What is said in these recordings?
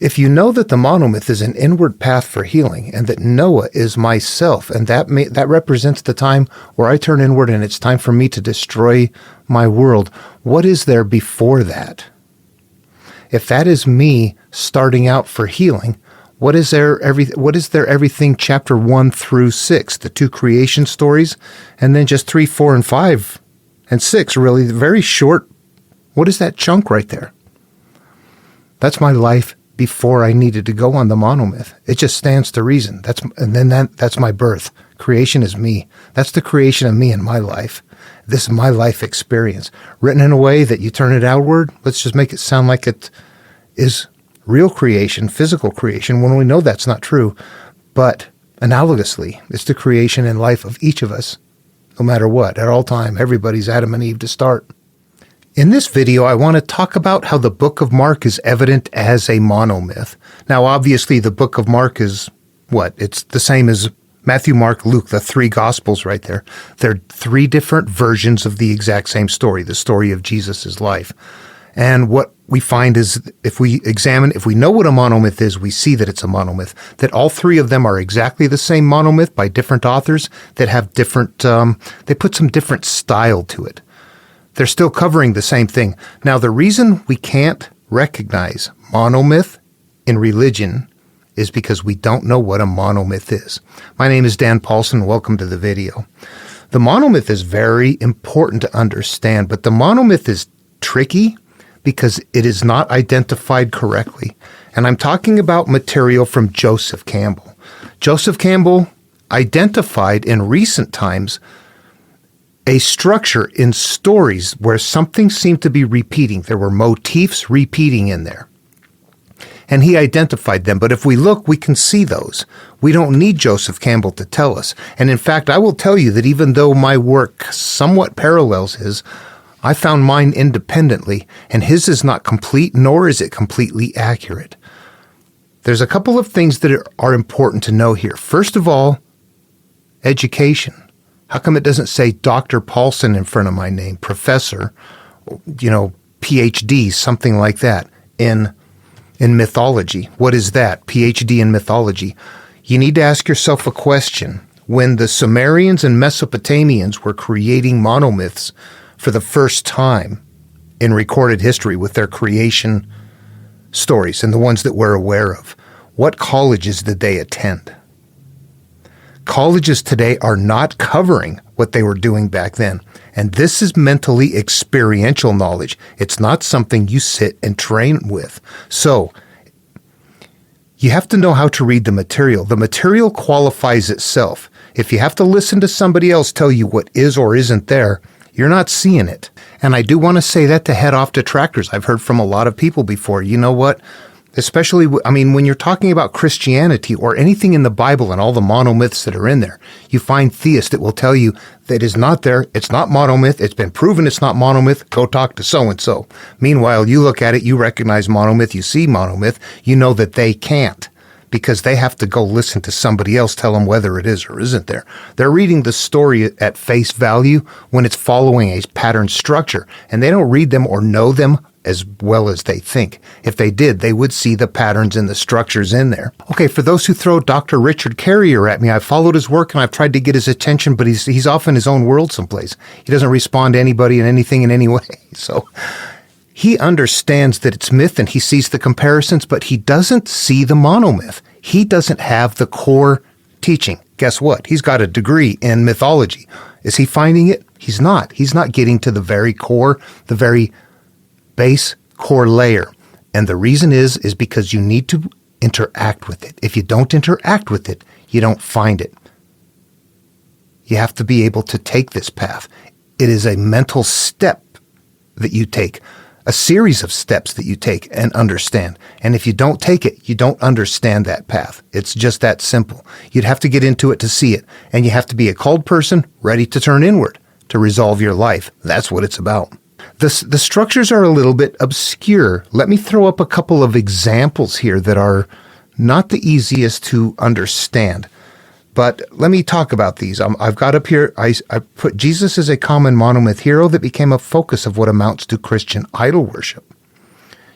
If you know that the monomyth is an inward path for healing and that Noah is myself, and that represents the time where I turn inward and it's time for me to destroy my world, what is there before that? If that is me starting out for healing, what is there everything chapter 1 through 6, the 2 creation stories, and then just 3, 4, and 5 and 6, really very short. What is that chunk right there? That's my life before I needed to go on the monomyth. It just stands to reason. That's my birth. Creation is me. That's the creation of me in my life. This is my life experience. Written in a way that you turn it outward, let's just make it sound like it is real creation, physical creation, when we know that's not true. But analogously, it's the creation and life of each of us, no matter what, at all time. Everybody's Adam and Eve to start. In this video, I want to talk about how the book of Mark is evident as a monomyth. Now, obviously, the book of Mark is what? It's the same as Matthew, Mark, Luke, the 3 Gospels right there. They're 3 different versions of the exact same story, the story of Jesus' life. And what we find is if we know what a monomyth is, we see that it's a monomyth, that all 3 of them are exactly the same monomyth by different authors that have different, they put some different style to it. They're still covering the same thing. Now, the reason we can't recognize monomyth in religion is because we don't know what a monomyth is. My name is Dan Paulson. Welcome to the video. The monomyth is very important to understand, but the monomyth is tricky because it is not identified correctly. And I'm talking about material from Joseph Campbell. Joseph Campbell identified in recent times a structure in stories where something seemed to be repeating. There were motifs repeating in there. And he identified them. But if we look, we can see those. We don't need Joseph Campbell to tell us. And in fact, I will tell you that even though my work somewhat parallels his, I found mine independently, and his is not complete, nor is it completely accurate. There's a couple of things that are important to know here. First of all, education. How come it doesn't say Dr. Paulson in front of my name, professor, PhD, something like that, in mythology? What is that? PhD in mythology. You need to ask yourself a question. When the Sumerians and Mesopotamians were creating monomyths for the first time in recorded history with their creation stories and the ones that we're aware of, what colleges did they attend? Colleges today are not covering what they were doing back then. And this is mentally experiential knowledge. It's not something you sit and train with. So you have to know how to read the material. The material qualifies itself. If you have to listen to somebody else tell you what is or isn't there, you're not seeing it. And I do want to say that to head off detractors. I've heard from a lot of people before. You know what? Especially, when you're talking about Christianity or anything in the Bible and all the monomyths that are in there, you find theists that will tell you that it is not there, it's not monomyth, it's been proven it's not monomyth, go talk to so-and-so. Meanwhile, you look at it, you recognize monomyth, you see monomyth, you know that they can't because they have to go listen to somebody else tell them whether it is or isn't there. They're reading the story at face value when it's following a pattern structure, and they don't read them or know them as well as they think. If they did, they would see the patterns and the structures in there. Okay, for those who throw Dr. Richard Carrier at me, I've followed his work and I've tried to get his attention, but he's off in his own world someplace. He doesn't respond to anybody in anything in any way. So he understands that it's myth and he sees the comparisons, but he doesn't see the monomyth. He doesn't have the core teaching. Guess what? He's got a degree in mythology. Is he finding it? He's not. He's not getting to the very core, the very base core layer. And the reason is because you need to interact with it. If you don't interact with it, you don't find it. You have to be able to take this path. It is a mental step that you take, a series of steps that you take and understand. And if you don't take it, you don't understand that path. It's just that simple. You'd have to get into it to see it. And you have to be a called person ready to turn inward to resolve your life. That's what it's about. The structures are a little bit obscure. Let me throw up a couple of examples here that are not the easiest to understand. But let me talk about these. I've got up here, I put Jesus as a common monomyth hero that became a focus of what amounts to Christian idol worship.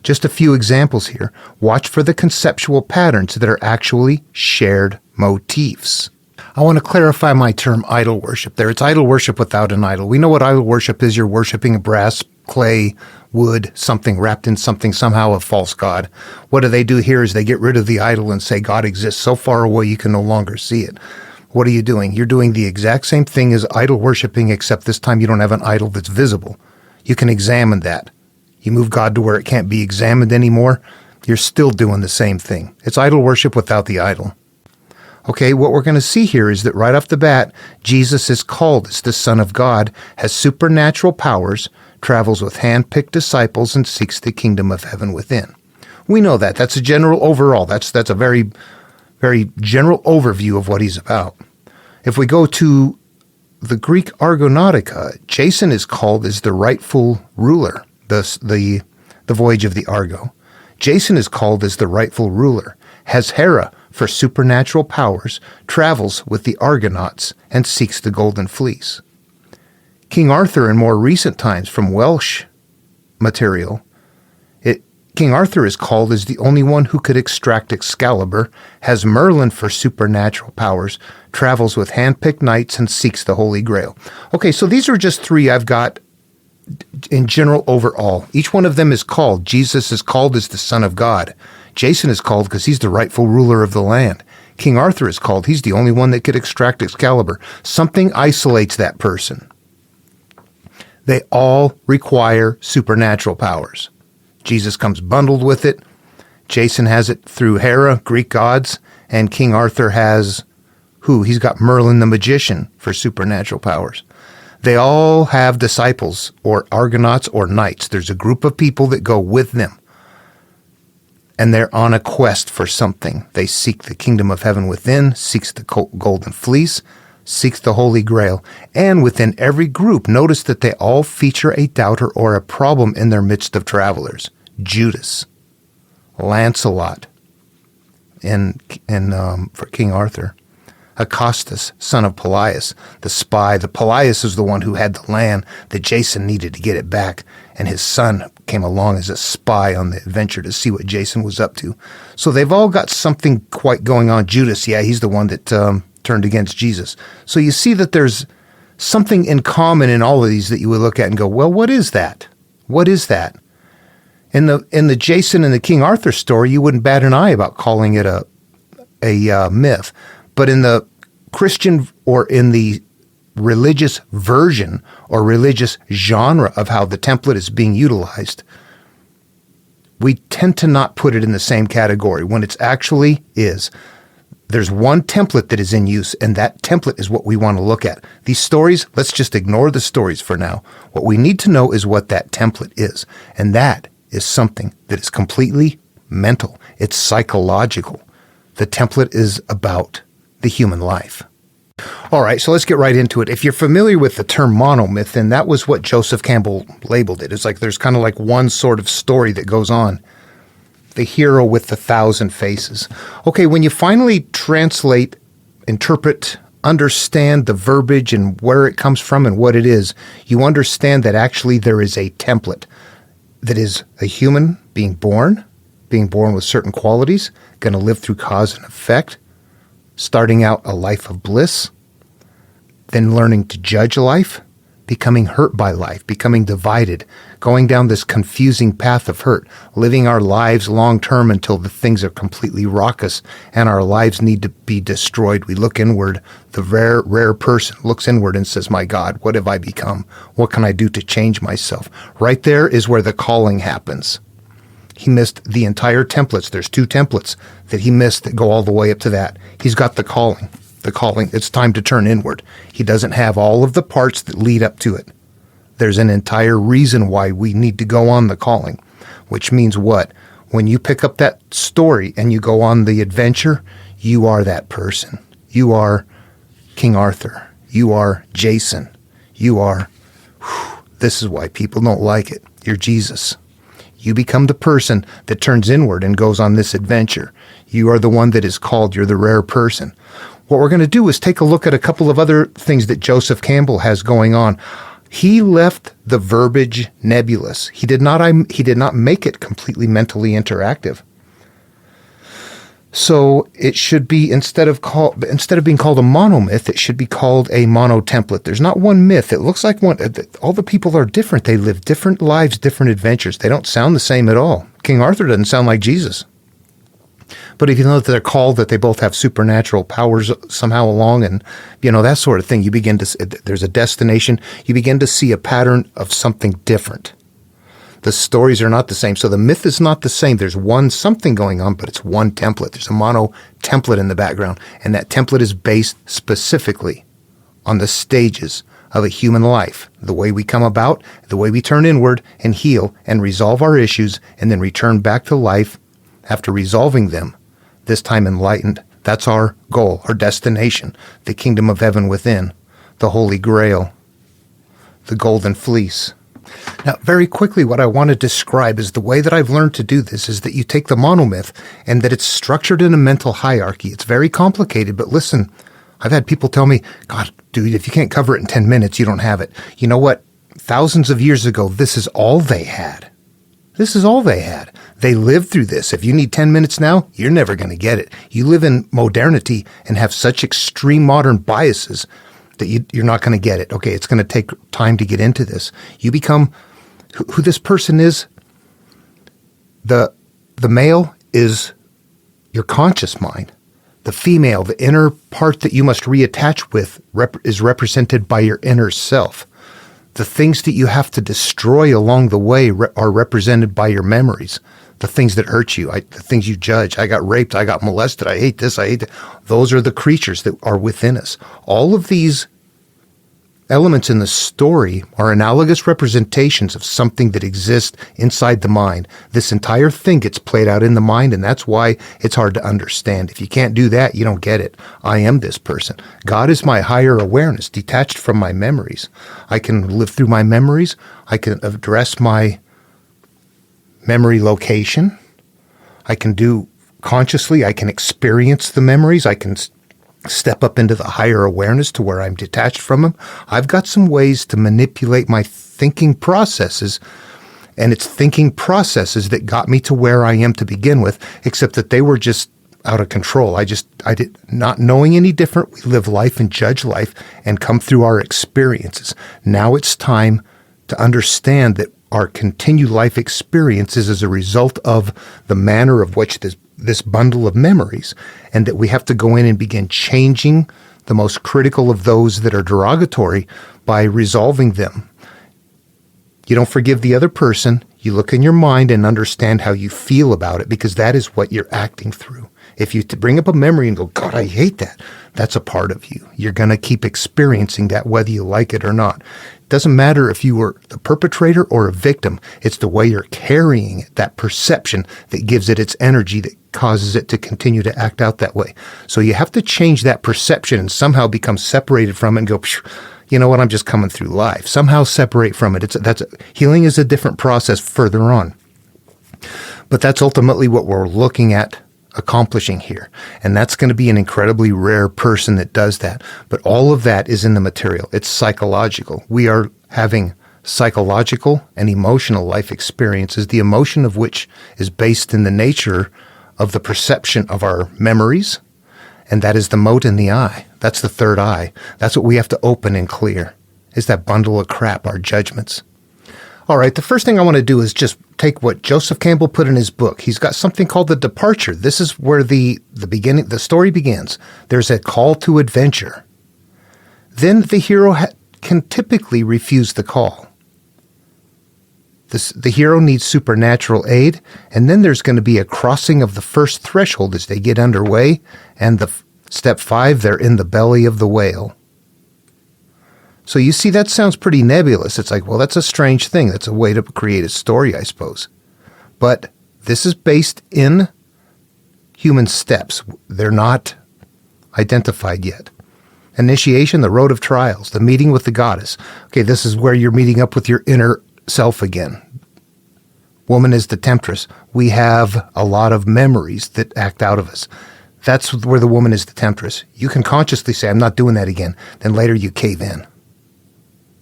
Just a few examples here. Watch for the conceptual patterns that are actually shared motifs. I want to clarify my term idol worship there. It's idol worship without an idol. We know what idol worship is. You're worshiping brass, clay, wood, something wrapped in something, somehow a false god. What do here is they get rid of the idol and say God exists so far away you can no longer see it. What are you doing? You're doing the exact same thing as idol worshiping, except this time you don't have an idol that's visible. You can examine that. You move God to where it can't be examined anymore. You're still doing the same thing. It's idol worship without the idol. Okay, what we're going to see here is that right off the bat, Jesus is called as the Son of God, has supernatural powers, travels with hand-picked disciples, and seeks the kingdom of heaven within. We know that. That's a general overall. That's a very, very general overview of what he's about. If we go to the Greek Argonautica, Jason is called as the rightful ruler, the voyage of the Argo. Jason is called as the rightful ruler, has Hera for supernatural powers, travels with the Argonauts, and seeks the golden fleece. King Arthur in more recent times from Welsh material, King Arthur is called as the only one who could extract Excalibur, has Merlin for supernatural powers, travels with hand-picked knights, and seeks the Holy Grail. Okay, so these are just three I've got in general overall. Each one of them is called. Jesus is called as the Son of God. Jason is called because he's the rightful ruler of the land. King Arthur is called. He's the only one that could extract Excalibur. Something isolates that person. They all require supernatural powers. Jesus comes bundled with it. Jason has it through Hera, Greek gods, and King Arthur has who? He's got Merlin the magician for supernatural powers. They all have disciples or Argonauts or knights. There's a group of people that go with them. And they're on a quest for something. They seek the kingdom of heaven within, seeks the golden fleece, seeks the Holy Grail. And within every group, notice that they all feature a doubter or a problem in their midst of travelers. Judas, Lancelot, for King Arthur, Acostus, son of Pelias, the spy. The Pelias is the one who had the land that Jason needed to get it back, and his son came along as a spy on the adventure to see what Jason was up to. So they've all got something quite going on. Judas, yeah, he's the one that turned against Jesus. So you see that there's something in common in all of these that you would look at and go, well, what is that? What is that? In the Jason and the King Arthur story, you wouldn't bat an eye about calling it a myth. But in the Christian or in the religious version or religious genre of how the template is being utilized, we tend to not put it in the same category when it actually is. There's one template that is in use, and that template is what we want to look at. These stories, let's just ignore the stories for now. What we need to know is what that template is, and that is something that is completely mental. It's psychological. The template is about the human life. All right, so let's get right into it. If you're familiar with the term monomyth, then that was what Joseph Campbell labeled it. It's like there's kind of like one sort of story that goes on. The hero with the 1,000 faces. Okay, when you finally translate, interpret, understand the verbiage and where it comes from and what it is, you understand that actually there is a template that is a human being born with certain qualities, going to live through cause and effect, starting out a life of bliss, then learning to judge life, becoming hurt by life, becoming divided, going down this confusing path of hurt, living our lives long term until the things are completely raucous and our lives need to be destroyed. We look inward. The rare person looks inward and says, my God, what have I become? What can I do to change myself? Right there is where the calling happens. He missed the entire templates. There's 2 templates that he missed that go all the way up to that. He's got the calling. It's time to turn inward. He doesn't have all of the parts that lead up to it. There's an entire reason why we need to go on the calling, which means what? When you pick up that story and you go on the adventure, you are that person. You are King Arthur. You are Jason. You are, this is why people don't like it. You're Jesus. You become the person that turns inward and goes on this adventure. You are the one that is called. You're the rare person. What we're going to do is take a look at a couple of other things that Joseph Campbell has going on. He left the verbiage nebulous. He did not make it completely mentally interactive. So it should be, instead of being called a monomyth, it should be called a monotemplate. There's not one myth. It looks like one. All the people are different. They live different lives, different adventures. They don't sound the same at all. King Arthur doesn't sound like Jesus. But if you know that they're called, that they both have supernatural powers somehow along, and that sort of thing, there's a destination. You begin to see a pattern of something different. The stories are not the same. So the myth is not the same. There's something going on, but it's one template. There's a mono template in the background. And that template is based specifically on the stages of a human life, the way we come about, the way we turn inward and heal and resolve our issues, and then return back to life after resolving them, this time enlightened. That's our goal, our destination, the kingdom of heaven within, the Holy Grail, the golden fleece. Now, very quickly, what I want to describe is the way that I've learned to do this is that you take the monomyth and that it's structured in a mental hierarchy. It's very complicated, but listen, I've had people tell me, God, dude, if you can't cover it in 10 minutes, you don't have it. You know what? Thousands of years ago, this is all they had. This is all they had. They lived through this. If you need 10 minutes now, you're never going to get it. You live in modernity and have such extreme modern biases that you're not going to get it. Okay, it's going to take time to get into this. You become who this person is. The male is your conscious mind. The female, the inner part that you must reattach with, is represented by your inner self. The things that you have to destroy along the way are represented by your memories. The things that hurt you, the things you judge. I got raped, I got molested, I hate this, I hate that. Those are the creatures that are within us. All of these elements in the story are analogous representations of something that exists inside the mind. This entire thing gets played out in the mind, and that's why it's hard to understand. If you can't do that, you don't get it. I am this person. God is my higher awareness, detached from my memories. I can live through my memories. I can address my memory location. I can do consciously. I can experience the memories. I can step up into the higher awareness to where I'm detached from them. I've got some ways to manipulate my thinking processes, and it's thinking processes that got me to where I am to begin with, except that they were just out of control. I did not knowing any different. We live life and judge life and come through our experiences. Now it's time to understand that our continued life experiences as a result of the manner of which this bundle of memories, and that we have to go in and begin changing the most critical of those that are derogatory by resolving them. You don't forgive the other person. You look in your mind and understand how you feel about it, because that is what you're acting through. If you bring up a memory and go, God, I hate that, that's a part of you. You're going to keep experiencing that whether you like it or not. It doesn't matter if you were the perpetrator or a victim. It's the way you're carrying it, that perception, that gives it its energy, that causes it to continue to act out that way. So you have to change that perception and somehow become separated from it and go, you know what, I'm just coming through life. Somehow separate from it. Healing is a different process further on. But that's ultimately what we're looking at accomplishing here. And that's going to be an incredibly rare person that does that. But all of that is in the material. It's psychological. We are having psychological and emotional life experiences, the emotion of which is based in the nature of the perception of our memories. And that is the mote in the eye. That's the third eye. That's what we have to open and clear, is that bundle of crap, our judgments. All right, the first thing I want to do is just take what Joseph Campbell put in his book. He's got something called the departure. This is where the story begins. There's a call to adventure. Then the hero can typically refuse the call. The hero needs supernatural aid, and then there's going to be a crossing of the first threshold as they get underway, and step 5, they're in the belly of the whale. So you see, that sounds pretty nebulous. It's like, well, that's a strange thing. That's a way to create a story, I suppose. But this is based in human steps. They're not identified yet. Initiation, the road of trials, the meeting with the goddess. Okay, this is where you're meeting up with your inner self again. Woman is the temptress. We have a lot of memories that act out of us. That's where the woman is the temptress. You can consciously say, I'm not doing that again. Then later you cave in.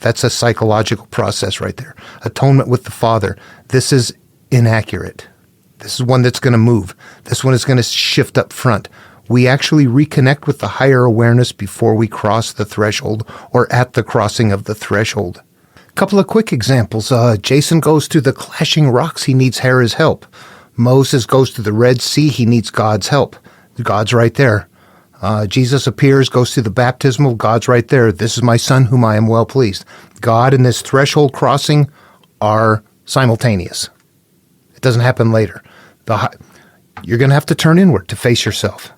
That's a psychological process right there. Atonement with the Father. This is inaccurate. This is one that's going to move. This one is going to shift up front. We actually reconnect with the higher awareness before we cross the threshold or at the crossing of the threshold. A couple of quick examples. Jason goes to the clashing rocks. He needs Hera's help. Moses goes to the Red Sea. He needs God's help. God's right there. Jesus appears, goes to the baptismal. God's right there. This is my son whom I am well pleased. God and this threshold crossing are simultaneous. It doesn't happen later. You're going to have to turn inward to face yourself.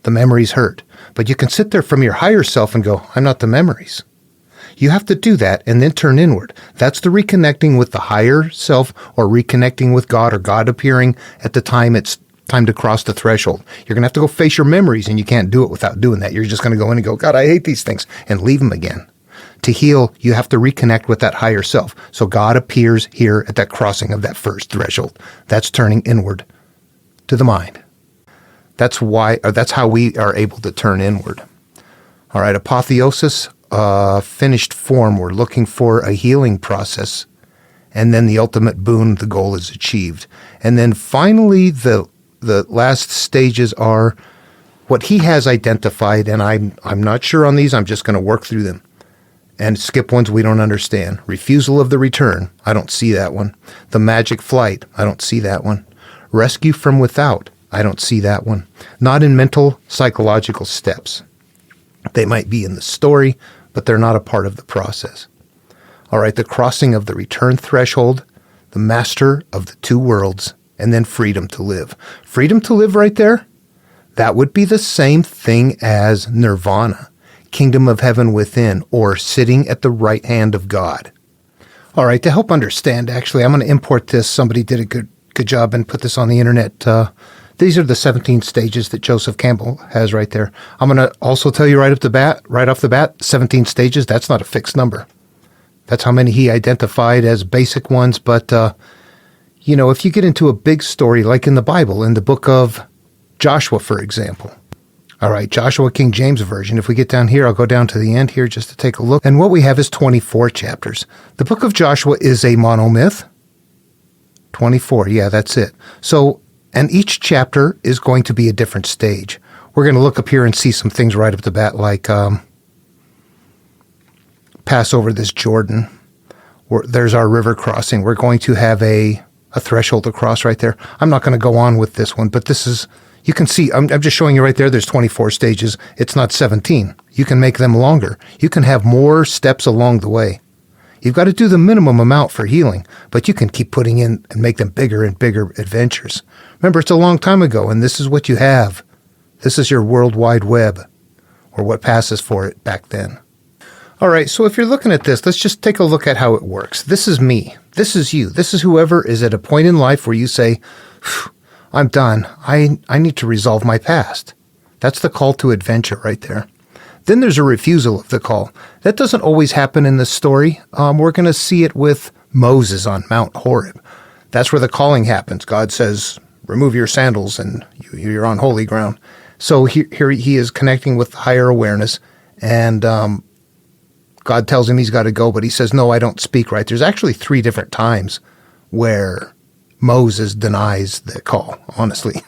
The memories hurt. But you can sit there from your higher self and go, I'm not the memories. You have to do that and then turn inward. That's the reconnecting with the higher self or reconnecting with God or God appearing at the time it's time to cross the threshold. You're going to have to go face your memories, and you can't do it without doing that. You're just going to go in and go, God, I hate these things, and leave them again. To heal, you have to reconnect with that higher self. So God appears here at that crossing of that first threshold. That's turning inward to the mind. That's how we are able to turn inward. All right, apotheosis, finished form. We're looking for a healing process. And then the ultimate boon, the goal is achieved. And then finally, the last stages are what he has identified, and I'm not sure on these. I'm just going to work through them and skip ones we don't understand. Refusal of the return. I don't see that one. The magic flight. I don't see that one. Rescue from without. I don't see that one. Not in mental, psychological steps. They might be in the story, but they're not a part of the process. All right, the crossing of the return threshold, the master of the two worlds, and then freedom to live. Freedom to live right there, that would be the same thing as nirvana, kingdom of heaven within, or sitting at the right hand of God. All right, to help understand, actually, I'm going to import this. Somebody did a good job and put this on the internet. These are the 17 stages that Joseph Campbell has right there. I'm going to also tell you right off the bat, 17 stages, that's not a fixed number. That's how many he identified as basic ones. But, if you get into a big story, like in the Bible, in the book of Joshua, for example. All right, Joshua, King James Version. If we get down here, I'll go down to the end here just to take a look. And what we have is 24 chapters. The book of Joshua is a monomyth. 24, yeah, that's it. So, and each chapter is going to be a different stage. We're going to look up here and see some things right up the bat, like pass over this Jordan. There's our river crossing. We're going to have a threshold to cross right there. I'm not going to go on with this one, but this is, you can see, I'm just showing you right there, there's 24 stages. It's not 17. You can make them longer. You can have more steps along the way. You've got to do the minimum amount for healing, but you can keep putting in and make them bigger and bigger adventures. Remember, it's a long time ago, and this is what you have. This is your World Wide Web, or what passes for it back then. All right, so if you're looking at this, let's just take a look at how it works. This is me. This is you. This is whoever is at a point in life where you say, I'm done. I need to resolve my past. That's the call to adventure right there. Then there's a refusal of the call. That doesn't always happen in this story. We're going to see it with Moses on Mount Horeb. That's where the calling happens. God says, remove your sandals and you're on holy ground. So here he is connecting with higher awareness, and God tells him he's got to go, but he says, no, I don't speak right. There's actually 3 different times where Moses denies the call, honestly.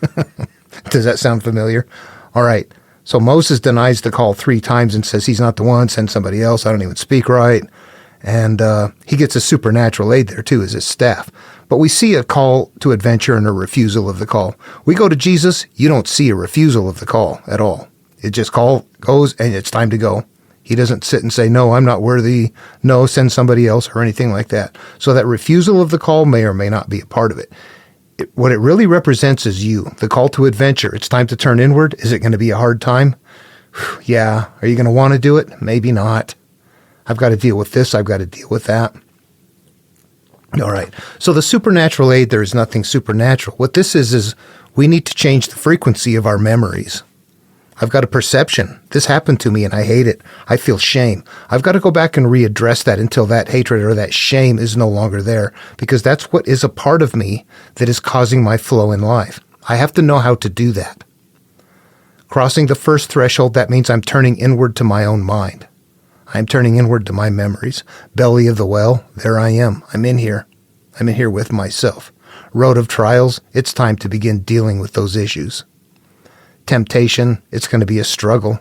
Does that sound familiar? All right. So Moses denies the call 3 times and says he's not the one, send somebody else, I don't even speak right. And he gets a supernatural aid there too as his staff. But we see a call to adventure and a refusal of the call. We go to Jesus, you don't see a refusal of the call at all. It just goes and it's time to go. He doesn't sit and say, no, I'm not worthy, no, send somebody else or anything like that. So that refusal of the call may or may not be a part of it. What it really represents is you, the call to adventure. It's time to turn inward. Is it going to be a hard time? Yeah. Are you going to want to do it? Maybe not. I've got to deal with this. I've got to deal with that. All right. So the supernatural aid, there is nothing supernatural. What this is we need to change the frequency of our memories. I've got a perception. This happened to me and I hate it. I feel shame. I've got to go back and readdress that until that hatred or that shame is no longer there, because that's what is a part of me that is causing my flow in life. I have to know how to do that. Crossing the first threshold, that means I'm turning inward to my own mind. I'm turning inward to my memories. Belly of the well, there I am. I'm in here. I'm in here with myself. Road of trials, it's time to begin dealing with those issues. Temptation, it's going to be a struggle.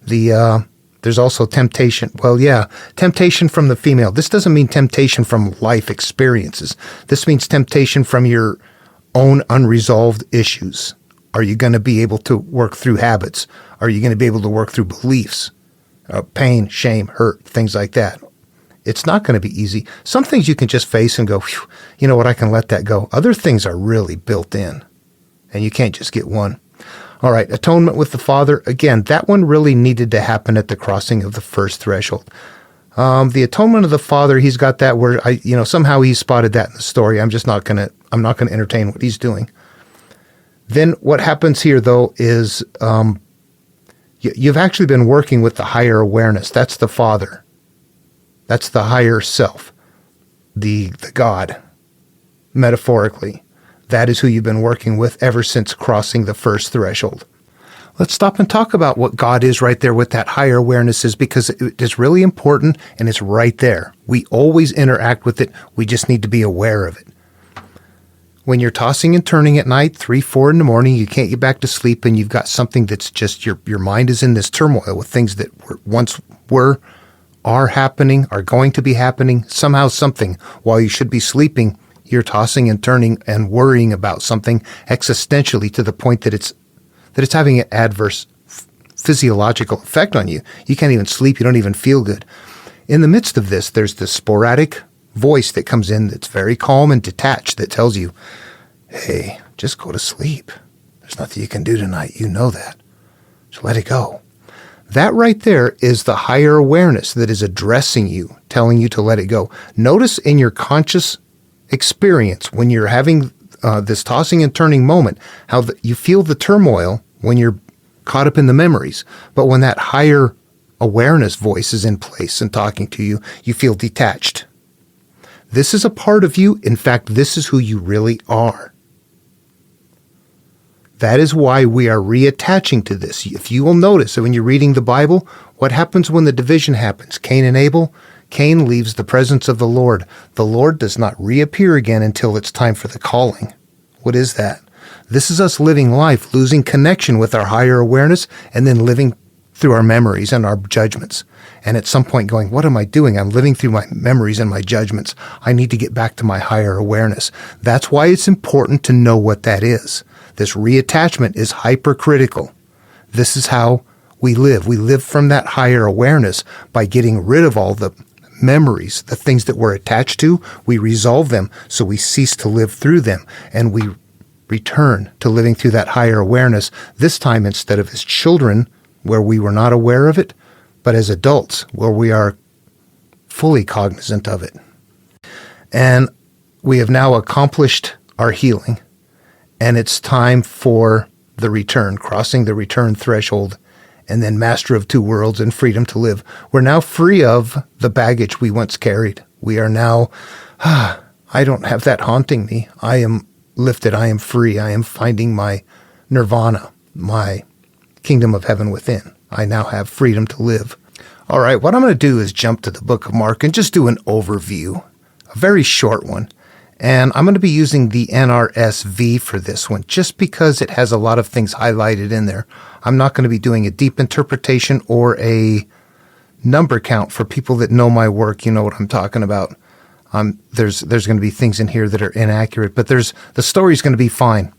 There's also temptation. Well, yeah, temptation from the female. This doesn't mean temptation from life experiences. This means temptation from your own unresolved issues. Are you going to be able to work through habits? Are you going to be able to work through beliefs? Pain, shame, hurt, things like that. It's not going to be easy. Some things you can just face and go, you know what, I can let that go. Other things are really built in, and you can't just get one. All right, atonement with the Father. Again, that one really needed to happen at the crossing of the first threshold. The atonement of the Father, he's got that where somehow he spotted that in the story. I'm not going to entertain what he's doing. Then what happens here, though, is you've actually been working with the higher awareness. That's the Father. That's the higher self, the God, metaphorically. That is who you've been working with ever since crossing the first threshold. Let's stop and talk about what God is right there, what that higher awareness is, because it is really important and it's right there. We always interact with it. We just need to be aware of it. When you're tossing and turning at night, 3, 4 in the morning, you can't get back to sleep, and you've got something that's just your mind is in this turmoil with things that once were, are happening, are going to be happening, somehow something, while you should be sleeping, you're tossing and turning and worrying about something existentially to the point that it's having an adverse physiological effect on you. You can't even sleep. You don't even feel good. In the midst of this, there's this sporadic voice that comes in that's very calm and detached that tells you, hey, just go to sleep. There's nothing you can do tonight. You know that. So let it go. That right there is the higher awareness that is addressing you, telling you to let it go. Notice in your conscious experience, when you're having this tossing and turning moment, how you feel the turmoil when you're caught up in the memories. But when that higher awareness voice is in place and talking to you, you feel detached. This is a part of you. In fact, this is who you really are. That is why we are reattaching to this. If you will notice that when you're reading the Bible, what happens when the division happens? Cain and Abel? Cain leaves the presence of the Lord. The Lord does not reappear again until it's time for the calling. What is that? This is us living life, losing connection with our higher awareness, and then living through our memories and our judgments. And at some point going, what am I doing? I'm living through my memories and my judgments. I need to get back to my higher awareness. That's why it's important to know what that is. This reattachment is hypercritical. This is how we live. We live from that higher awareness by getting rid of all the memories, the things that we're attached to. We resolve them so we cease to live through them, and we return to living through that higher awareness, this time instead of as children where we were not aware of it, but as adults where we are fully cognizant of it. And we have now accomplished our healing, and it's time for the return, crossing the return threshold, and then master of two worlds and freedom to live. We're now free of the baggage we once carried. We are now, I don't have that haunting me. I am lifted. I am free. I am finding my nirvana, my kingdom of heaven within. I now have freedom to live. All right, what I'm going to do is jump to the book of Mark and just do an overview, a very short one. And I'm going to be using the NRSV for this one just because it has a lot of things highlighted in there. I'm not going to be doing a deep interpretation or a number count. For people that know my work, you know what I'm talking about. There's going to be things in here that are inaccurate, but the story's going to be fine.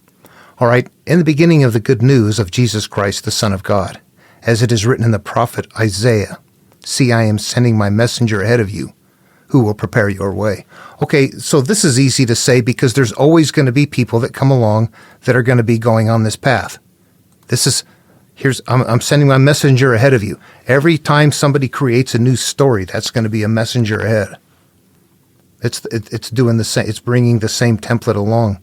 All right, in the beginning of the good news of Jesus Christ, the Son of God, as it is written in the prophet Isaiah, see, I am sending my messenger ahead of you, who will prepare your way. Okay, so this is easy to say because there's always going to be people that come along that are going to be going on this path. I'm sending my messenger ahead of you. Every time somebody creates a new story, that's going to be a messenger ahead. It's doing the same. It's bringing the same template along.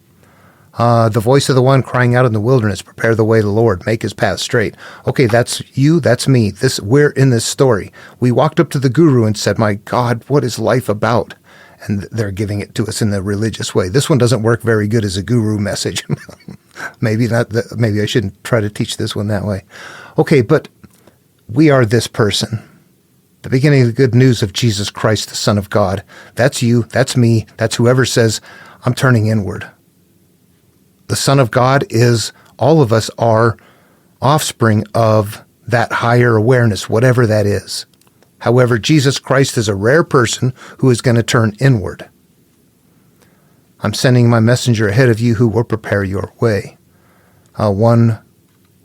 The voice of the one crying out in the wilderness, prepare the way of the Lord, make his path straight. Okay, that's you, that's me. We're in this story. We walked up to the guru and said, my God, what is life about? And they're giving it to us in the religious way. This one doesn't work very good as a guru message. Maybe I shouldn't try to teach this one that way. Okay, but we are this person. The beginning of the good news of Jesus Christ, the Son of God. That's you, that's me, that's whoever says, I'm turning inward. The Son of God is, all of us are offspring of that higher awareness, whatever that is. However, Jesus Christ is a rare person who is going to turn inward. I'm sending my messenger ahead of you who will prepare your way. One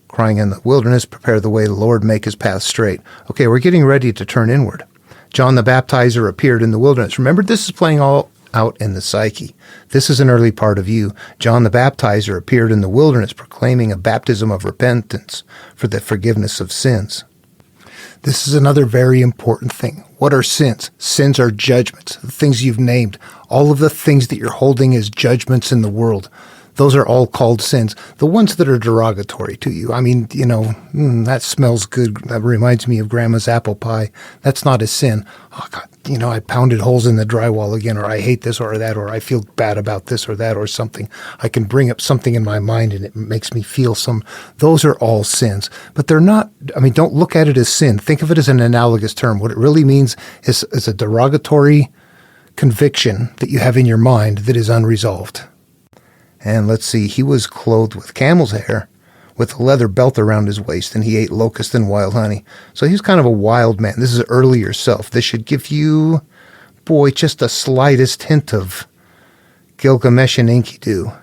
crying in the wilderness, prepare the way, the Lord, make his path straight. Okay, we're getting ready to turn inward. John the Baptizer appeared in the wilderness. Remember, this is playing all out in the psyche. This is an early part of you. John the Baptizer appeared in the wilderness, proclaiming a baptism of repentance for the forgiveness of sins. This is another very important thing. What are sins? Sins are judgments, the things you've named. All of the things that you're holding as judgments in the world, those are all called sins. The ones that are derogatory to you. I mean, that smells good. That reminds me of Grandma's apple pie. That's not a sin. Oh, God, I pounded holes in the drywall again, or I hate this or that, or I feel bad about this or that or something. I can bring up something in my mind and it makes me feel those are all sins. But they're not, don't look at it as sin. Think of it as an analogous term. What it really means is a derogatory conviction that you have in your mind that is unresolved. And let's see, he was clothed with camel's hair, with a leather belt around his waist, and he ate locust and wild honey. So he's kind of a wild man. This is earlier self. This should give you, just the slightest hint of Gilgamesh and Enkidu.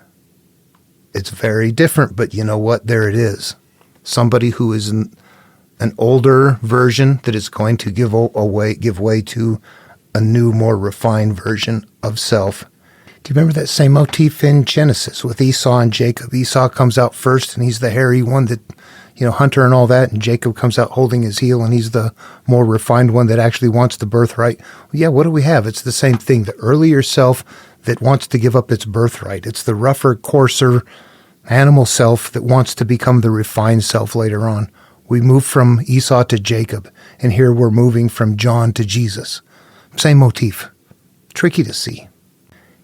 It's very different, but you know what? There it is. Somebody who is an older version that is going to give way to a new, more refined version of self. Do you remember that same motif in Genesis with Esau and Jacob? Esau comes out first, and he's the hairy one that, hunter and all that, and Jacob comes out holding his heel, and he's the more refined one that actually wants the birthright. Well, yeah, what do we have? It's the same thing. The earlier self that wants to give up its birthright. It's the rougher, coarser animal self that wants to become the refined self later on. We move from Esau to Jacob, and here we're moving from John to Jesus. Same motif. Tricky to see.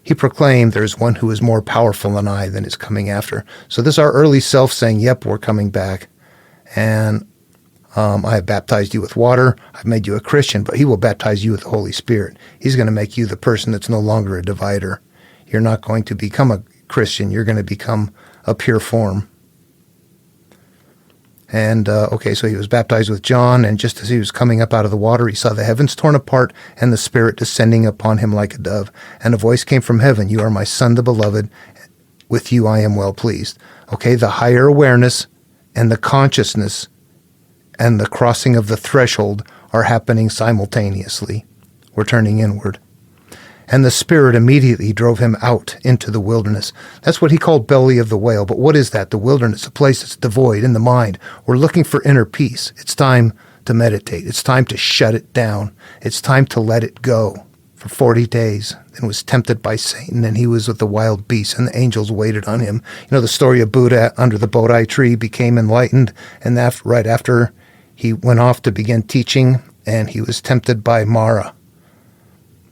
He proclaimed, there's one who is more powerful than I that is coming after. So this is our early self saying, yep, we're coming back. And I have baptized you with water. I've made you a Christian, but he will baptize you with the Holy Spirit. He's going to make you the person that's no longer a divider. You're not going to become a Christian. You're going to become a pure form. And, so he was baptized with John, and just as he was coming up out of the water, he saw the heavens torn apart and the Spirit descending upon him like a dove. And a voice came from heaven, you are my Son, the beloved. With you I am well pleased. Okay, the higher awareness and the consciousness and the crossing of the threshold are happening simultaneously. We're turning inward. And the Spirit immediately drove him out into the wilderness. That's what he called belly of the whale. But what is that? The wilderness, a place that's devoid in the mind. We're looking for inner peace. It's time to meditate. It's time to shut it down. It's time to let it go. For 40 days, and was tempted by Satan, and he was with the wild beasts, and the angels waited on him. The story of Buddha under the Bodhi tree became enlightened, and right after he went off to begin teaching, and he was tempted by Mara.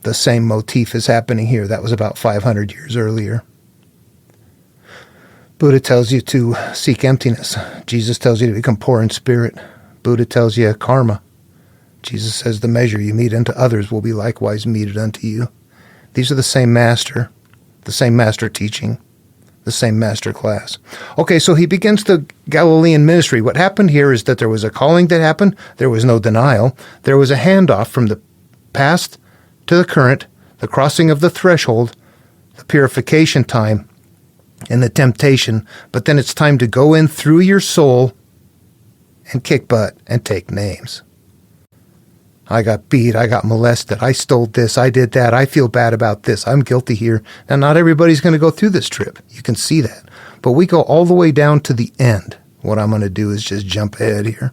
The same motif is happening here. That was about 500 years earlier. Buddha tells you to seek emptiness. Jesus tells you to become poor in spirit. Buddha tells you karma. Jesus says the measure you mete unto others will be likewise meted unto you. These are the same master teaching, the same master class. Okay, so he begins the Galilean ministry. What happened here is that there was a calling that happened. There was no denial. There was a handoff from the past to the current, the crossing of the threshold, the purification time, and the temptation. But then it's time to go in through your soul and kick butt and take names. I got beat, I got molested, I stole this, I did that, I feel bad about this, I'm guilty here. Now, not everybody's going to go through this trip. You can see that. But we go all the way down to the end. What I'm going to do is just jump ahead here.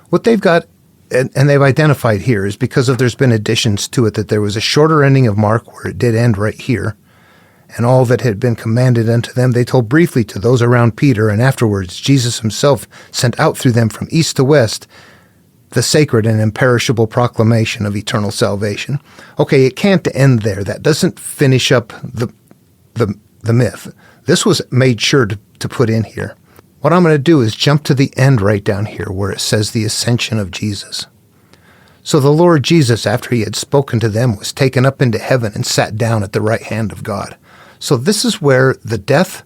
What they've got, and they've identified here, is because there's been additions to it, that there was a shorter ending of Mark where it did end right here. And all that had been commanded unto them, they told briefly to those around Peter, and afterwards Jesus himself sent out through them from east to west the sacred and imperishable proclamation of eternal salvation. Okay, it can't end there. That doesn't finish up the myth. This was made sure to put in here. What I'm going to do is jump to the end right down here where it says the ascension of Jesus. So the Lord Jesus, after he had spoken to them, was taken up into heaven and sat down at the right hand of God. So this is where the death,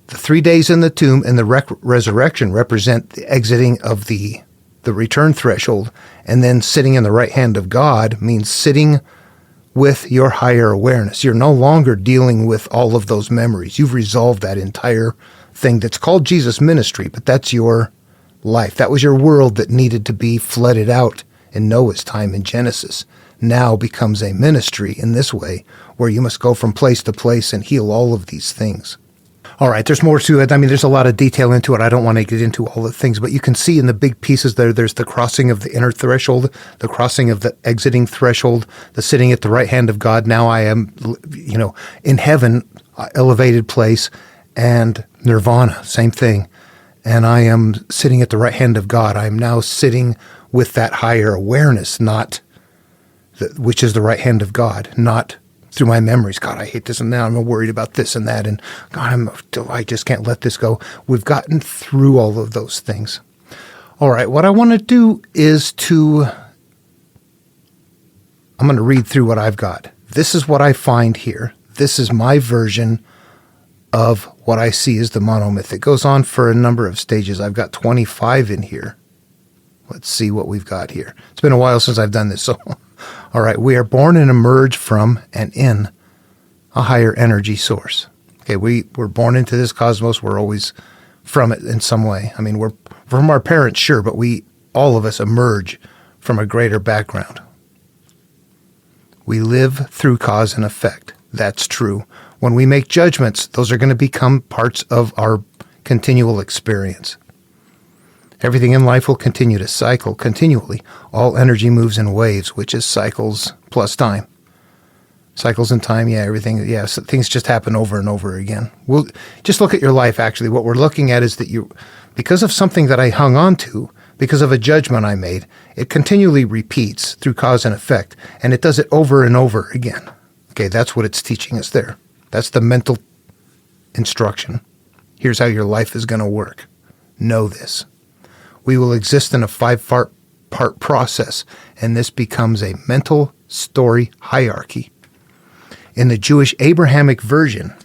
the 3 days in the tomb, and the resurrection represent the exiting of the return threshold. And then sitting in the right hand of God means sitting with your higher awareness. You're no longer dealing with all of those memories. You've resolved that entire thing that's called Jesus' ministry, but that's your life. That was your world that needed to be flooded out in Noah's time in Genesis. Now becomes a ministry in this way, where you must go from place to place and heal all of these things. All right, there's more to it. I mean, there's a lot of detail into it. I don't want to get into all the things, but you can see in the big pieces there's the crossing of the inner threshold, the crossing of the exiting threshold, the sitting at the right hand of God. Now I am, in heaven, elevated place, and nirvana, same thing. And I am sitting at the right hand of God. I am now sitting with that higher awareness, which is the right hand of God, not through my memories. God, I hate this, and now I'm worried about this and that, and God, I just can't let this go. We've gotten through all of those things. All right, what I want to do is I'm going to read through what I've got. This is what I find here. This is my version of what I see as the monomyth. It goes on for a number of stages. I've got 25 in here. Let's see what we've got here. It's been a while since I've done this, so all right, we are born and emerge from and in a higher energy source. Okay, we're born into this cosmos. We're always from it in some way. I mean, we're from our parents, sure, but all of us emerge from a greater background. We live through cause and effect. That's true. When we make judgments, those are going to become parts of our continual experience. Everything in life will continue to cycle continually. All energy moves in waves, which is cycles plus time. Cycles in time, everything, so things just happen over and over again. We'll just look at your life, actually. What we're looking at is that because of something that I hung on to, because of a judgment I made, it continually repeats through cause and effect, and it does it over and over again. Okay, that's what it's teaching us there. That's the mental instruction. Here's how your life is going to work. Know this. We will exist in a 5-part process, and this becomes a mental story hierarchy. In the Jewish Abrahamic version,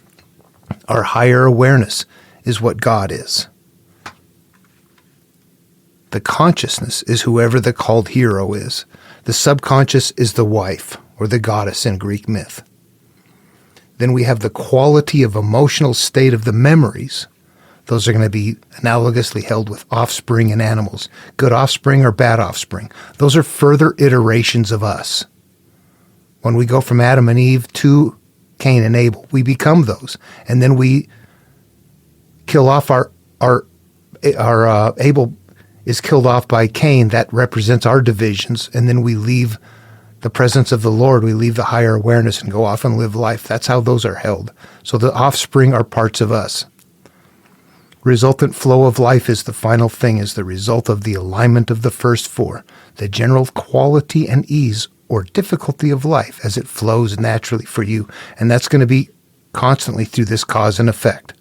our higher awareness is what God is. The consciousness is whoever the called hero is. The subconscious is the wife, or the goddess in Greek myth. Then we have the quality of emotional state of the memories. Those are going to be analogously held with offspring and animals. Good offspring or bad offspring. Those are further iterations of us. When we go from Adam and Eve to Cain and Abel, we become those. And then we kill off our Abel is killed off by Cain. That represents our divisions. And then we leave the presence of the Lord. We leave the higher awareness and go off and live life. That's how those are held. So the offspring are parts of us. Resultant flow of life is the final thing, is the result of the alignment of the first four, the general quality and ease or difficulty of life as it flows naturally for you. And that's going to be constantly through this cause and effect.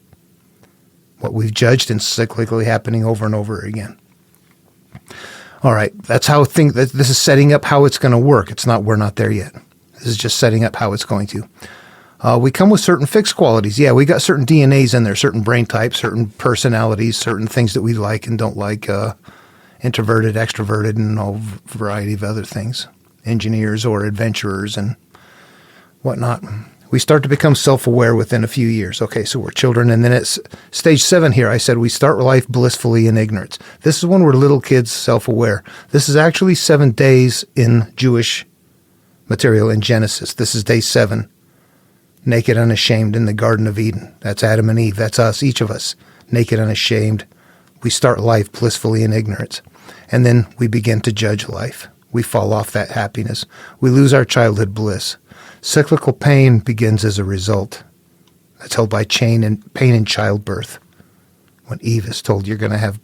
What we've judged and cyclically happening over and over again. All right, that's how this is setting up how it's going to work. We're not there yet. This is just setting up how it's going to. We come with certain fixed qualities. Yeah, we got certain DNAs in there, certain brain types, certain personalities, certain things that we like and don't like, introverted, extroverted, and a variety of other things, engineers or adventurers and whatnot. We start to become self-aware within a few years. Okay, so we're children. And then at stage 7 here, I said we start life blissfully in ignorance. This is when we're little kids, self-aware. This is actually 7 days in Jewish material in Genesis. This is day 7. Naked, unashamed in the Garden of Eden. That's Adam and Eve. That's us, each of us. Naked, unashamed. We start life blissfully in ignorance. And then we begin to judge life. We fall off that happiness. We lose our childhood bliss. Cyclical pain begins as a result. That's held by pain in childbirth. When Eve is told you're going to have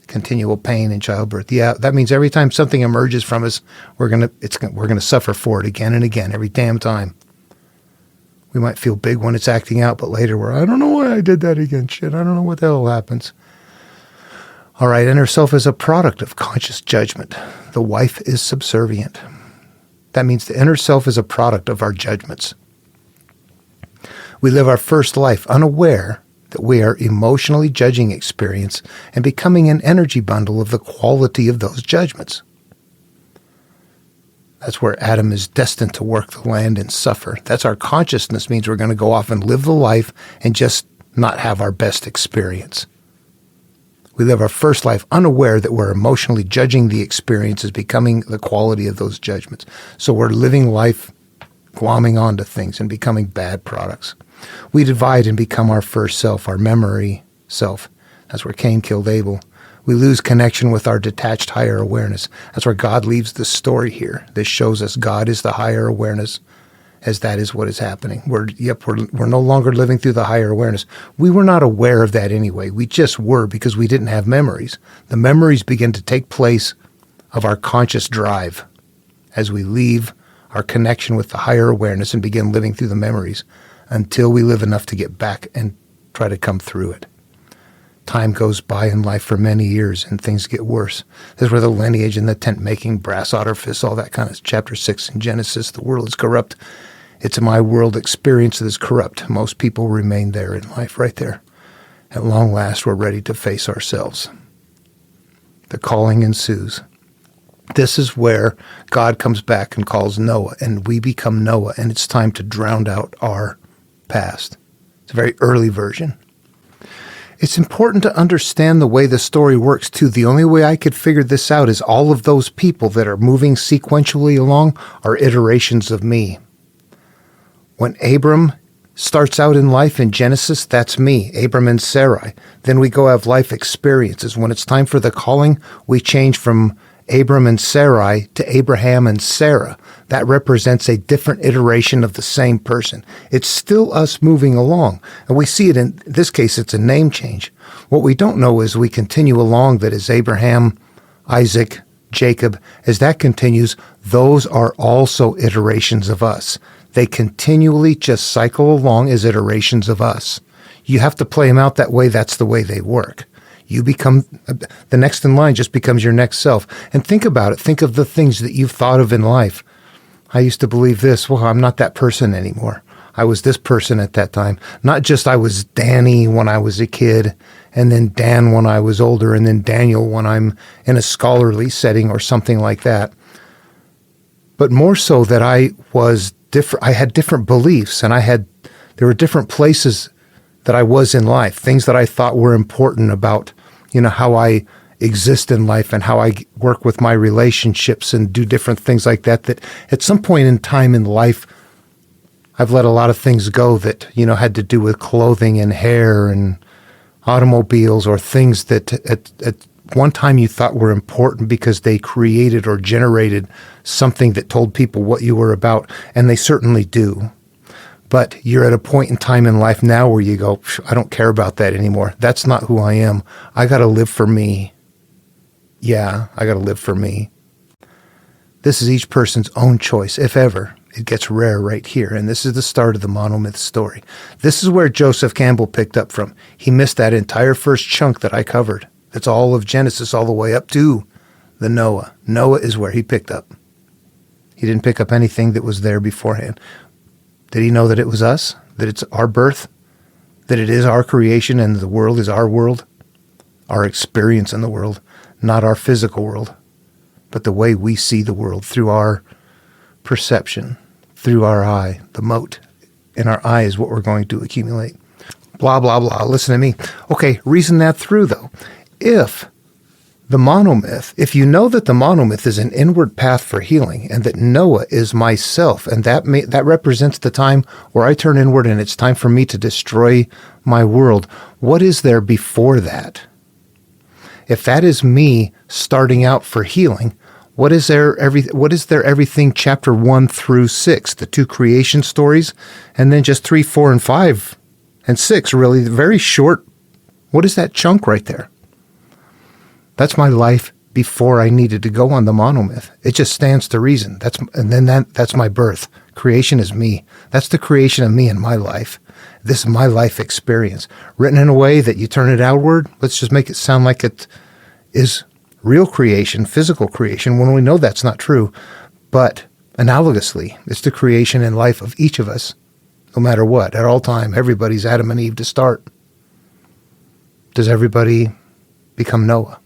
continual pain in childbirth. Yeah, that means every time something emerges from us, we're going to suffer for it again and again, every damn time. We might feel big when it's acting out, but later I don't know why I did that again. Shit, I don't know what the hell happens. All right, inner self is a product of conscious judgment. The wife is subservient. That means the inner self is a product of our judgments. We live our first life unaware that we are emotionally judging experience and becoming an energy bundle of the quality of those judgments. That's where Adam is destined to work the land and suffer. That's our consciousness means we're going to go off and live the life and just not have our best experience. We live our first life unaware that we're emotionally judging the experience as becoming the quality of those judgments. So we're living life glomming onto things and becoming bad products. We divide and become our first self, our memory self. That's where Cain killed Abel. We lose connection with our detached higher awareness. That's where God leaves the story here. This shows us God is the higher awareness, as that is what is happening. We're no longer living through the higher awareness. We were not aware of that anyway. We just were because we didn't have memories. The memories begin to take place of our conscious drive as we leave our connection with the higher awareness and begin living through the memories until we live enough to get back and try to come through it. Time goes by in life for many years and things get worse. This is where the lineage and the tent making, brass otter fists, all that kind of chapter 6 in Genesis. The world is corrupt. It's my world experience that is corrupt. Most people remain there in life, right there. At long last, we're ready to face ourselves. The calling ensues. This is where God comes back and calls Noah, and we become Noah, and it's time to drown out our past. It's a very early version. It's important to understand the way the story works, too. The only way I could figure this out is all of those people that are moving sequentially along are iterations of me. When Abram starts out in life in Genesis, that's me, Abram and Sarai. Then we go have life experiences. When it's time for the calling, we change from Abram and Sarai to Abraham and Sarah. That represents a different iteration of the same person. It's still us moving along. And we see it in this case, it's a name change. What we don't know is we continue along that is Abraham, Isaac, Jacob. As that continues, those are also iterations of us. They continually just cycle along as iterations of us. You have to play them out that way. That's the way they work. You become, the next in line just becomes your next self. And think about it. Think of the things that you've thought of in life. I used to believe this. Well, I'm not that person anymore. I was this person at that time. Not just I was Danny when I was a kid, and then Dan when I was older, and then Daniel when I'm in a scholarly setting or something like that. But more so that I was different. I had different beliefs, and there were different places that I was in life, things that I thought were important about, how I exist in life and how I work with my relationships and do different things like that, that at some point in time in life, I've let a lot of things go that, had to do with clothing and hair and automobiles or things that at one time you thought were important because they created or generated something that told people what you were about, and they certainly do. But you're at a point in time in life now where you go, I don't care about that anymore. That's not who I am. I got to live for me. Yeah, I got to live for me. This is each person's own choice, if ever. It gets rare right here, and this is the start of the Monomyth story. This is where Joseph Campbell picked up from. He missed that entire first chunk that I covered. That's all of Genesis, all the way up to the Noah. Noah is where he picked up. He didn't pick up anything that was there beforehand. Did he know that it was us? That it's our birth? That it is our creation and the world is our world? Our experience in the world, not our physical world, but the way we see the world through our perception, through our eye. The mote in our eye is what we're going to accumulate. Blah, blah, blah. Listen to me. Okay, reason that through, though. If you know that the monomyth is an inward path for healing and that Noah is myself, and that represents the time where I turn inward and it's time for me to destroy my world, what is there before that? If that is me starting out for healing, what is there everything chapter 1 through 6, the 2 creation stories, and then just 3, 4, and 5, and 6, really very short. What is that chunk right there? That's my life before I needed to go on the monomyth. It just stands to reason. That's my birth. Creation is me. That's the creation of me in my life. This is my life experience. Written in a way that you turn it outward. Let's just make it sound like it is real creation, physical creation, when we know that's not true. But analogously, it's the creation and life of each of us, no matter what, at all time. Everybody's Adam and Eve to start. Does everybody become Noah?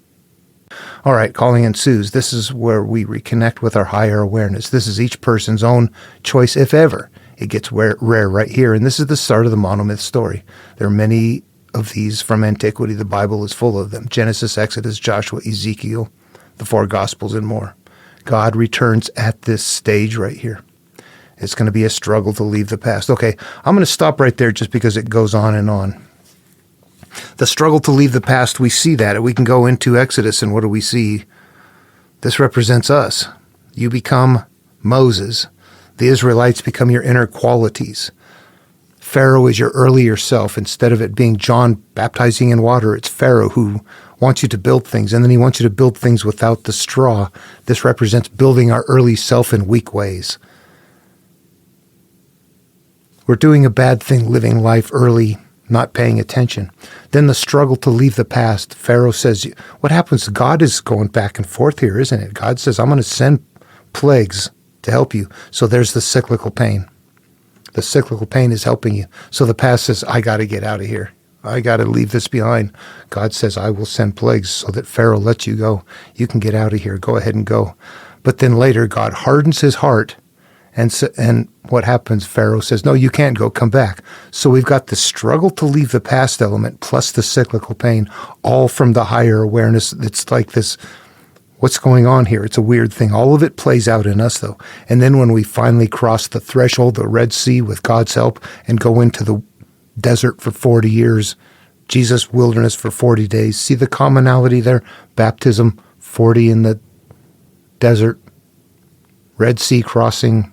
All right, calling ensues. This is where we reconnect with our higher awareness. This is each person's own choice, if ever. It gets rare right here, and this is the start of the Monomyth story. There are many of these from antiquity. The Bible is full of them. Genesis, Exodus, Joshua, Ezekiel, the four Gospels, and more. God returns at this stage right here. It's going to be a struggle to leave the past. Okay, I'm going to stop right there just because it goes on and on. The struggle to leave the past, we see that. We can go into Exodus, and what do we see? This represents us. You become Moses. The Israelites become your inner qualities. Pharaoh is your earlier self. Instead of it being John baptizing in water, it's Pharaoh who wants you to build things, and then he wants you to build things without the straw. This represents building our early self in weak ways. We're doing a bad thing, living life early, not paying attention. Then the struggle to leave the past. Pharaoh says, what happens? God is going back and forth here, isn't it? God says, I'm going to send plagues to help you. So there's the cyclical pain. The cyclical pain is helping you. So the past says, I got to get out of here. I got to leave this behind. God says, I will send plagues so that Pharaoh lets you go. You can get out of here. Go ahead and go. But then later, God hardens his heart. And what happens? Pharaoh says, no, you can't go. Come back. So we've got the struggle to leave the past element plus the cyclical pain, all from the higher awareness. It's like this, what's going on here? It's a weird thing. All of it plays out in us, though. And then when we finally cross the threshold, the Red Sea, with God's help, and go into the desert for 40 years, Jesus' wilderness for 40 days, see the commonality there? Baptism, 40 in the desert, Red Sea crossing,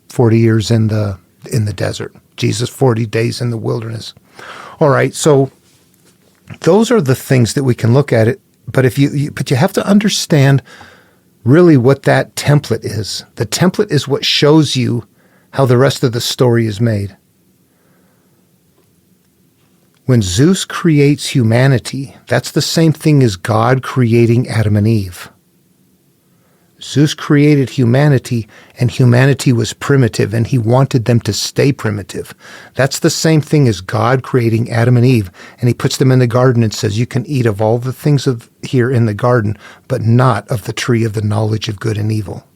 40 years in the desert. Jesus, 40 days in the wilderness. All right, so those are the things that we can look at it. But you have to understand really what that template is. The template is what shows you how the rest of the story is made. When Zeus creates humanity, that's the same thing as God creating Adam and Eve. Zeus created humanity, and humanity was primitive, and he wanted them to stay primitive. That's the same thing as God creating Adam and Eve, and he puts them in the garden and says, you can eat of all the things here in the garden, but not of the tree of the knowledge of good and evil.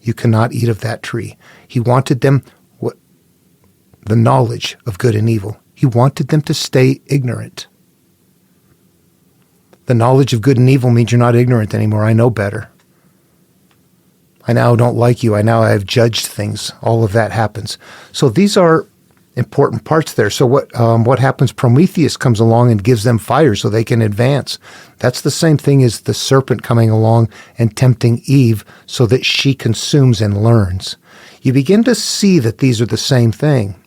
You cannot eat of that tree. He wanted them the knowledge of good and evil. He wanted them to stay ignorant. The knowledge of good and evil means you're not ignorant anymore. I know better. I now don't like you. I have judged things. All of that happens. So these are important parts there. So what happens? Prometheus comes along and gives them fire so they can advance. That's the same thing as the serpent coming along and tempting Eve so that she consumes and learns. You begin to see that these are the same thing.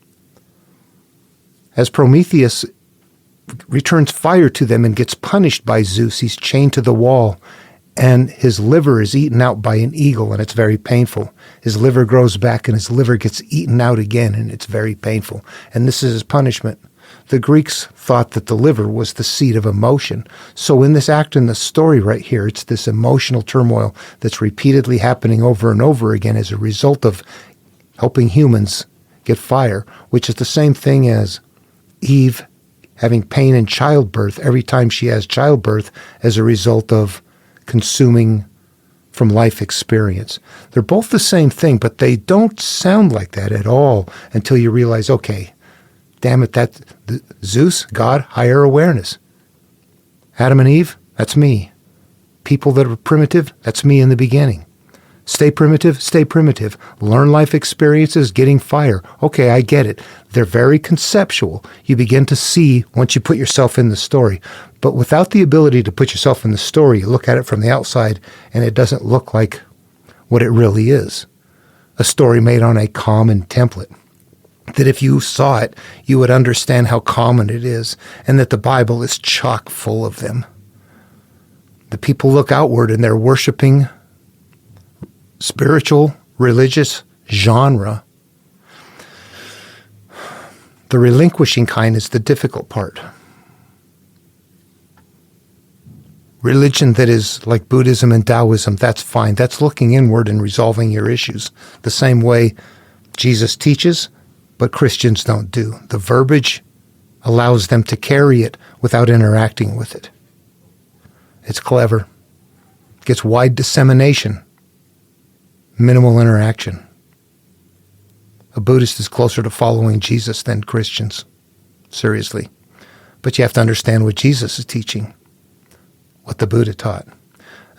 As Prometheus returns fire to them and gets punished by Zeus, he's chained to the wall, and his liver is eaten out by an eagle, and it's very painful. His liver grows back, and his liver gets eaten out again, and it's very painful. And this is his punishment. The Greeks thought that the liver was the seat of emotion. So in this act in the story right here, it's this emotional turmoil that's repeatedly happening over and over again as a result of helping humans get fire, which is the same thing as Eve having pain in childbirth every time she has childbirth as a result of consuming from life experience. They're both the same thing, but they don't sound like that at all until you realize, okay, damn it, Zeus, God, higher awareness. Adam and Eve, that's me. People that are primitive, that's me in the beginning. Stay primitive, stay primitive. Learn life experiences, getting fire. Okay, I get it. They're very conceptual. You begin to see once you put yourself in the story. But without the ability to put yourself in the story, you look at it from the outside, and it doesn't look like what it really is. A story made on a common template. That if you saw it, you would understand how common it is, and that the Bible is chock full of them. The people look outward, and they're worshiping spiritual, religious genre. The relinquishing kind is the difficult part. Religion that is like Buddhism and Taoism, that's fine. That's looking inward and resolving your issues. The same way Jesus teaches, but Christians don't do. The verbiage allows them to carry it without interacting with it. It's clever. Gets wide dissemination. Minimal interaction. A Buddhist is closer to following Jesus than Christians. Seriously. But you have to understand what Jesus is teaching. What the Buddha taught.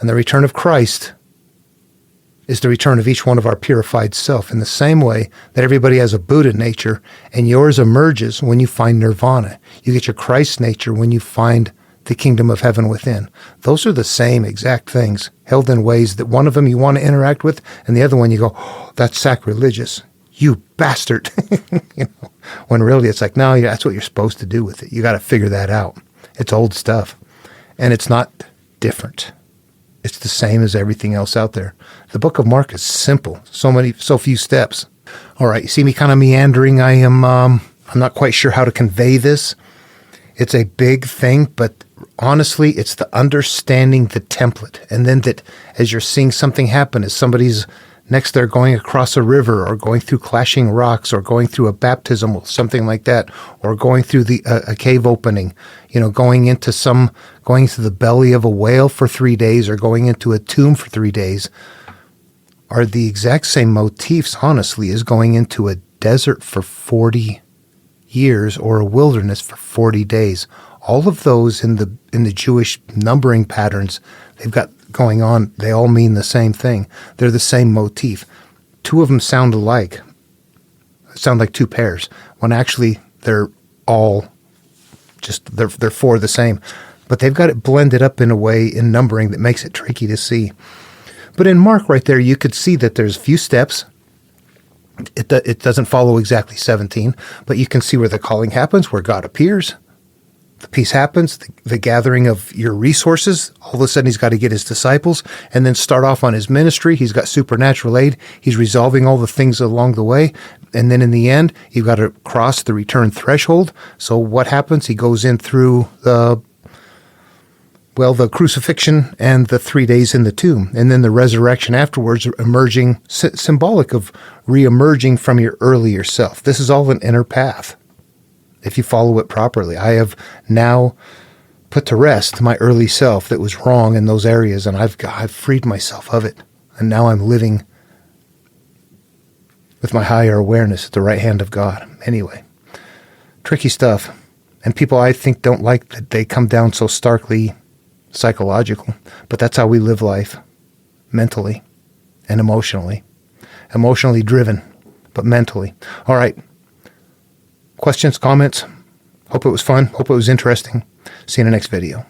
And the return of Christ is the return of each one of our purified self in the same way that everybody has a Buddha nature and yours emerges when you find nirvana. You get your Christ nature when you find the kingdom of heaven within. Those are the same exact things held in ways that one of them you want to interact with and the other one you go, oh, that's sacrilegious. You bastard. When really it's like, no, that's what you're supposed to do with it. You got to figure that out. It's old stuff. And it's not different. It's the same as everything else out there. The book of Mark is simple. So few steps. All right, you see me kind of meandering. I'm not quite sure how to convey this. It's a big thing, but honestly, it's the understanding the template. And then that as you're seeing something happen, as somebody's next they're going across a river or going through clashing rocks or going through a baptism or something like that, or going through a cave opening, going into the belly of a whale for 3 days or going into a tomb for 3 days are the exact same motifs, honestly, as going into a desert for 40 years or a wilderness for 40 days. All of those in the Jewish numbering patterns they've got going on, they all mean the same thing. They're the same motif. Two of them sound alike. Sound like two pairs, when actually they're all they're four the same. But they've got it blended up in a way in numbering that makes it tricky to see. But in Mark right there, you could see that there's a few steps. It doesn't follow exactly 17, but you can see where the calling happens, where God appears. The peace happens, the gathering of your resources. All of a sudden, he's got to get his disciples and then start off on his ministry. He's got supernatural aid. He's resolving all the things along the way. And then in the end, you've got to cross the return threshold. So what happens? He goes in through the crucifixion and the 3 days in the tomb. And then the resurrection afterwards, emerging, symbolic of re-emerging from your earlier self. This is all an inner path. If you follow it properly. I have now put to rest my early self that was wrong in those areas, and I've freed myself of it. And now I'm living with my higher awareness at the right hand of God. Anyway, tricky stuff. And people, I think, don't like that they come down so starkly psychological. But that's how we live life, mentally and emotionally. Emotionally driven, but mentally. All right. Questions, comments? Hope it was fun. Hope it was interesting. See you in the next video.